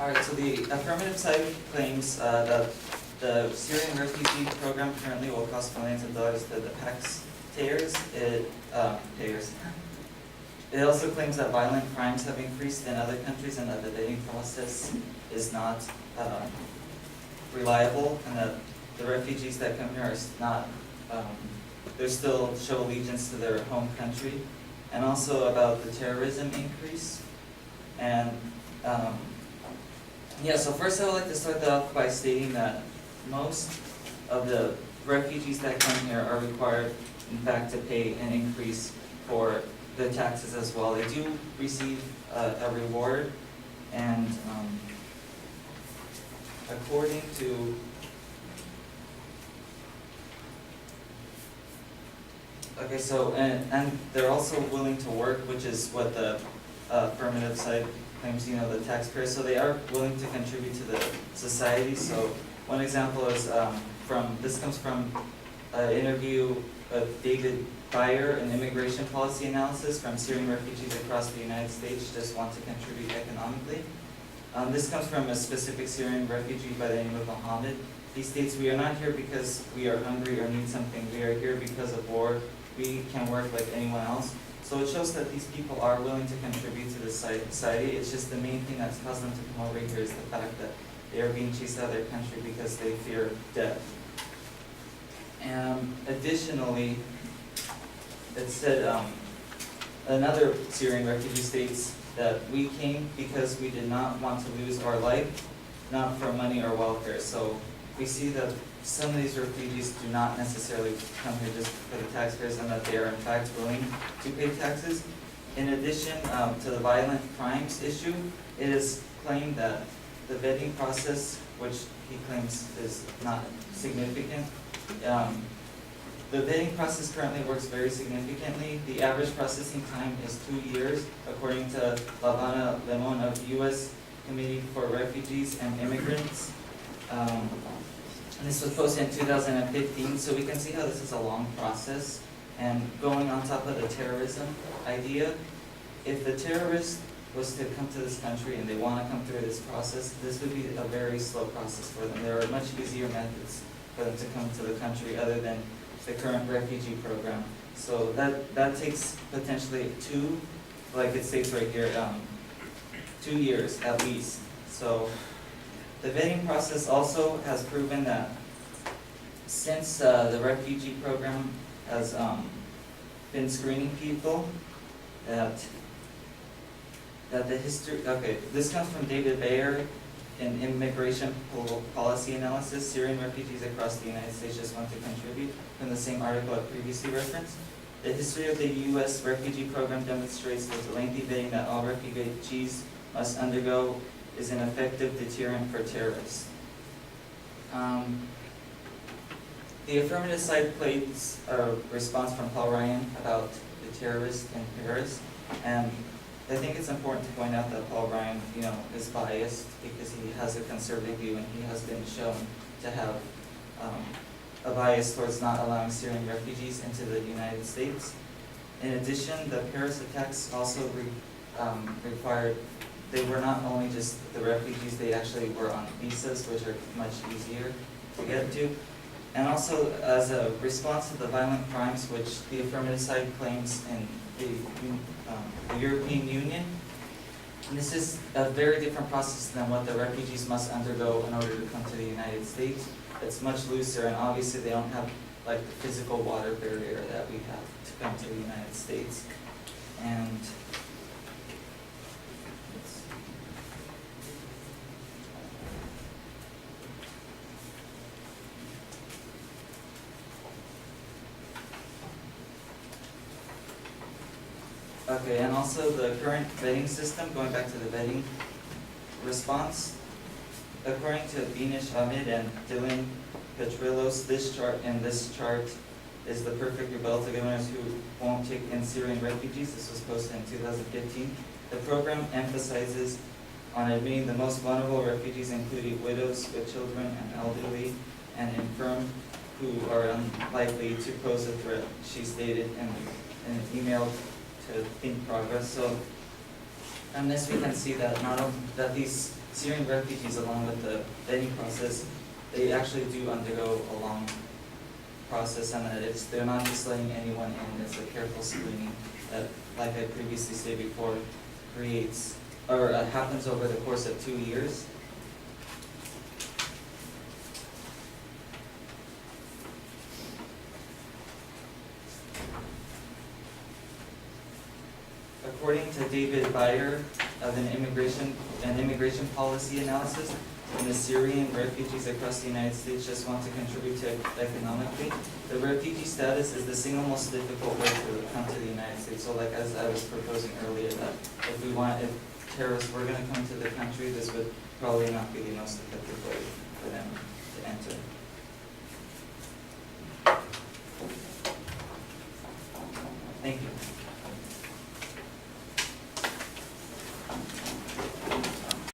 Alright, so the affirmative side claims that the Syrian refugee program currently will cost millions of dollars to the taxpayers. It also claims that violent crimes have increased in other countries and that the vetting process is not reliable, and that the refugees that come here are not, they still show allegiance to their home country, and also about the terrorism increase. And yeah, so first I would like to start that off by stating that most of the refugees that come here are required, in fact, to pay an increase for the taxes as well. They do receive a reward, and according to okay, so and they're also willing to work, which is what the affirmative side claims, you know, the taxpayers. So they are willing to contribute to the society. So one example is this comes from an interview of David Beyer, an immigration policy analysis from Syrian refugees across the United States just want to contribute economically. This comes from a specific Syrian refugee by the name of Mohammed. He states, "We are not here because we are hungry or need something. We are here because of war. We can work like anyone else." So it shows that these people are willing to contribute to the society. It's just the main thing that's caused them to come over here is the fact that they are being chased out of their country because they fear death. And additionally, it said another Syrian refugee states that we came because we did not want to lose our life, not for money or welfare. So we see that some of these refugees do not necessarily come here just for the taxpayers, and that they are in fact willing to pay taxes. In addition to the violent crimes issue, it is claimed that the vetting process, which he claims is not significant, the vetting process currently works very significantly. The average processing time is 2 years, according to Lavana Lemon of U.S. Committee for Refugees and Immigrants. And this was posted in 2015, so we can see how this is a long process. And going on top of the terrorism idea, if the terrorist was to come to this country and they want to come through this process, this would be a very slow process for them. There are much easier methods for them to come to the country other than the current refugee program. So that takes potentially like it states right here, 2 years at least. So the vetting process also has proven that since the refugee program has been screening people, that the history, okay, this comes from David Beyer in Immigration Policy Analysis, Syrian Refugees Across the United States Just Want to Contribute, from the same article I previously referenced. The history of the U.S. refugee program demonstrates that the lengthy vetting that all refugees must undergo is an effective deterrent for terrorists. The affirmative side plays a response from Paul Ryan about the terrorists in Paris, and I think it's important to point out that Paul Ryan, you know, is biased because he has a conservative view, and he has been shown to have a bias towards not allowing Syrian refugees into the United States. In addition, the Paris attacks also required. They were not only just the refugees, they actually were on visas, which are much easier to get to. And also, as a response to the violent crimes, which the affirmative side claims in the European Union, and this is a very different process than what the refugees must undergo in order to come to the United States. It's much looser, and obviously they don't have like the physical water barrier that we have to come to the United States. And okay, and also the current vetting system, going back to the vetting response, according to Binish Ahmed and Dylan Petrillos, this chart is the perfect rebuttal to governors who won't take in Syrian refugees. This was posted in 2015. The program emphasizes on admitting the most vulnerable refugees, including widows with children and elderly and infirm, who are unlikely to pose a threat, she stated in an email to Think Progress. So From this, we can see that that these Syrian refugees, along with the vetting process, they actually do undergo a long process, and that they're not just letting anyone in. It's a careful screening that, like I previously stated before, happens over the course of 2 years. According to David Byer of an immigration policy analysis, and the Syrian refugees across the United States just want to contribute to economically, the refugee status is the single most difficult way to come to the United States. So like as I was proposing earlier, that if terrorists were going to come to the country, this would probably not be the most effective way for them to enter. Thank you.